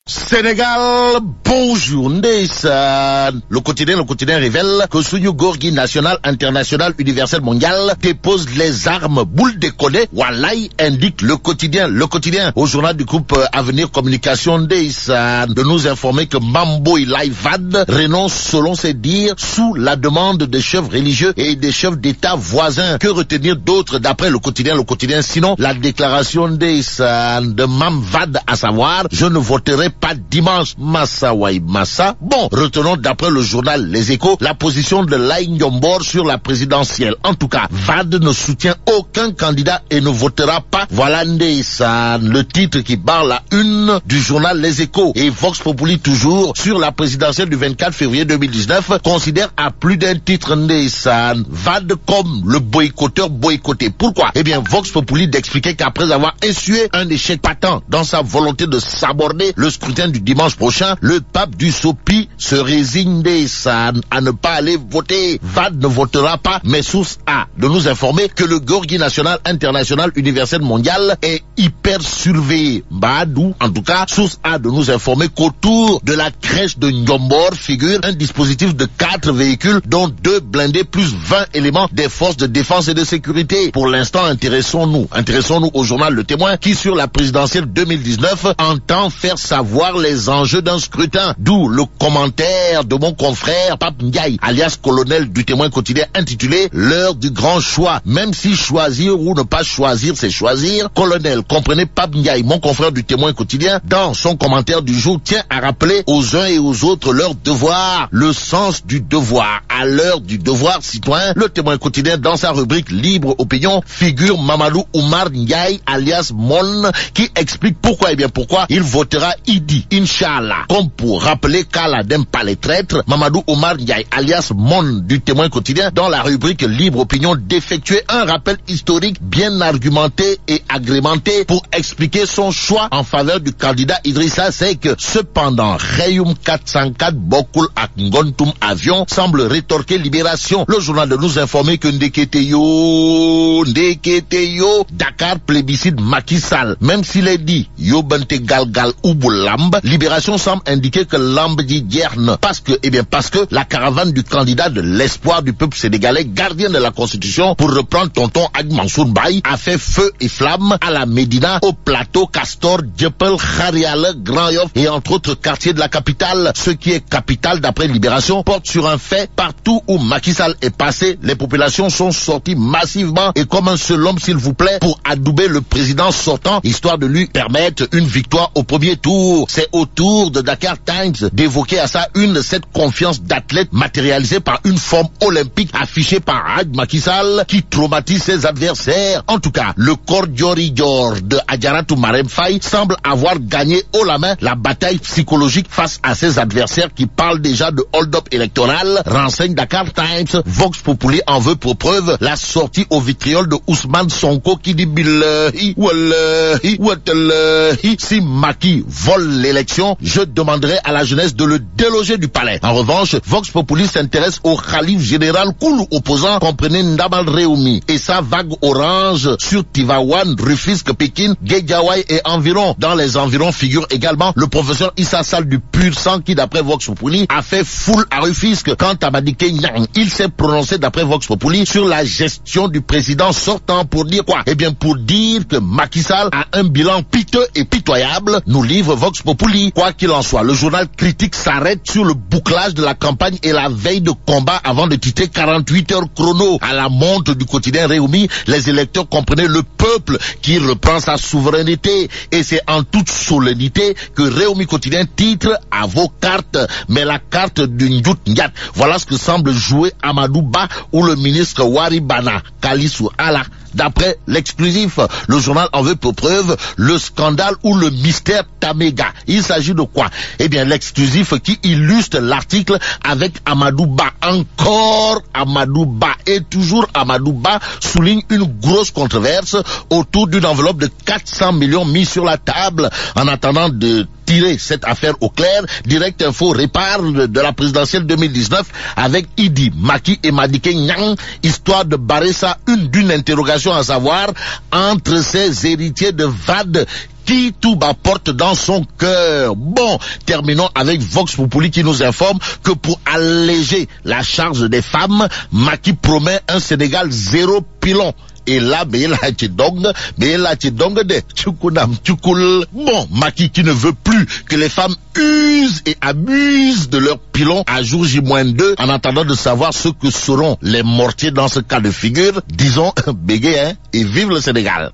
Sénégal, bonjour Ndeysaan. Le quotidien révèle que Suñu Gorgui national, international, universel, mondial dépose les armes. Boule décollée, Walay, indique le quotidien. Au journal du groupe Avenir Communication Ndeysaan de nous informer que Mambo Ilay Wade renonce selon ses dires sous la demande des chefs religieux et des chefs d'État voisins. Que retenir d'autre d'après le quotidien? Sinon la déclaration Ndeysaan de Mam Wade, à savoir je ne voterai pas dimanche. Massa Wai Massa. Bon, retenons d'après le journal Les Échos la position de Laye Ndiombor sur la présidentielle. En tout cas, Wade ne soutient aucun candidat et ne votera pas. Voilà Ndeysaan, le titre qui barre la une du journal Les Échos. Et Vox Populi toujours sur la présidentielle du 24 février 2019 considère à plus d'un titre Ndeysaan Wade comme le boycotteur boycotté. Pourquoi? Eh bien, Vox Populi d'expliquer qu'après avoir essuyé un échec patent dans sa volonté de s'aborder le scrutin du dimanche prochain, le pape du Sopi se résigne Ndeysaan à ne pas aller voter. Wade ne votera pas, mais source A de nous informer que le Gorgui national, international, universel, mondial est hyper surveillé. Badou, en tout cas, source A de nous informer qu'autour de la crèche de Ndiombor figure un dispositif de 4 véhicules dont 2 blindés plus 20 éléments des forces de défense et de sécurité. Pour l'instant, intéressons-nous au journal Le Témoin qui, sur la présidentielle 2019, entend faire savoir les enjeux d'un scrutin. D'où le commentaire de mon confrère Pape Ndiaye, alias colonel du Témoin quotidien, intitulé L'heure du grand choix. Même si choisir ou ne pas choisir, c'est choisir. Colonel, comprenez Pape Ndiaye, mon confrère du Témoin quotidien, dans son commentaire du jour, tient à rappeler aux uns et aux autres leur devoir, le sens du devoir. À l'heure du devoir citoyen, le Témoin quotidien, dans sa rubrique Libre Opinion, figure Mamadou Oumar Ndiaye, alias Mon, qui explique pourquoi, pourquoi il votera Idi, Inch'Allah. Comme pour rappeler qu'Allah n'aime pas les traîtres, Mamadou Oumar Ndiaye, alias Mon du Témoin quotidien, dans la rubrique Libre Opinion, d'effectuer un rappel historique bien argumenté et agrémenté pour expliquer son choix en faveur du candidat Idrissa Seck. Cependant, Reyum 404 Bokul ak Ngontum Avion semble rétorquer Libération, le journal de nous informer que Ndekete yo, Dakar plébiscite Macky Sall. Même s'il est dit yo bante galgal ubu lamb, Libération semble indiquer que lamb dit dierne parce que la caravane du candidat de l'espoir du peuple sénégalais, gardien de la Constitution, pour reprendre tonton Ag Mansour Mbaye, a fait feu et flamme à la Médina, au plateau, Castor, Djepel, Khariale, Grand Yoff et entre autres quartiers de la capitale. Ce qui est capital d'après Libération porte sur un fait: partout où Macky Sall est passé, les populations sont sorties massivement et comme un seul homme, s'il vous plaît, pour adouber le président sortant, histoire de lui permettre une victoire au premier tour. C'est au tour de Dakar Times d'évoquer à sa une cette confiance d'athlète matérialisée par une forme olympique affichée par Hadj Macky Sall qui traumatise ses adversaires. En tout cas, le corps Dior de Adjaratou Marème Faye semble avoir gagné haut la main la bataille psychologique face à ses adversaires qui parlent déjà de hold-up électoral, renseigne Dakar Times. Vox Populi en veut pour preuve la sortie au vitriol de Ousmane Sonko qui dit billahi wallahi watallahi, si Macky vole l'élection, je demanderai à la jeunesse de le déloger du palais. En revanche, Vox Populi s'intéresse au khalife général Koulou opposant, comprenez Ndamal Réoumi et sa vague orange sur Tivaouane, Rufisque, Pékin, Guédiawaye et environ. Dans les environs figure également le professeur Issa Sall du Pur Sang qui, d'après Vox Populi, a fait foule à Rufisque. Quant à Madické Niang, il s'est prononcé d'après Vox Populi sur la gestion du président sortant pour dire quoi? Pour dire que Macky Sall a un bilan piteux et pitoyable, nous livre Vox Populi. Quoi qu'il en soit, le journal Critique s'arrête sur le bouclage de la campagne et la veille de combat avant de titrer 48 heures chrono. À la montre du quotidien Réumi, les électeurs comprenaient le peuple qui reprend sa souveraineté et c'est en toute solennité que Réumi quotidien titre à vos cartes, mais la carte du Ndjout Ndiat. Voilà ce que semble jouer Amadou Ba ou le ministre Waribana Kalissou Allah. D'après l'exclusif, le journal en veut pour preuve le scandale ou le mystère Tamega. Il s'agit de quoi? L'exclusif qui illustre l'article avec Amadou Ba. Encore Amadou Ba et toujours Amadou Ba souligne une grosse controverse autour d'une enveloppe de 400 millions mise sur la table. En attendant de tirer cette affaire au clair, Direct Info reparle de la présidentielle 2019 avec Idi, Macky et Madické Niang, histoire de barrer ça d'une interrogation, à savoir entre ces héritiers de Wade qui tout bas porte dans son cœur. Bon, terminons avec Vox Populi qui nous informe que pour alléger la charge des femmes, Macky promet un Sénégal zéro pilon. Et là, de Tchoukounam Tchoukoul. Bon, Macky qui ne veut plus que les femmes usent et abusent de leur pilon à jour J-2 en attendant de savoir ce que seront les mortiers dans ce cas de figure. Disons, bégué, et vive le Sénégal.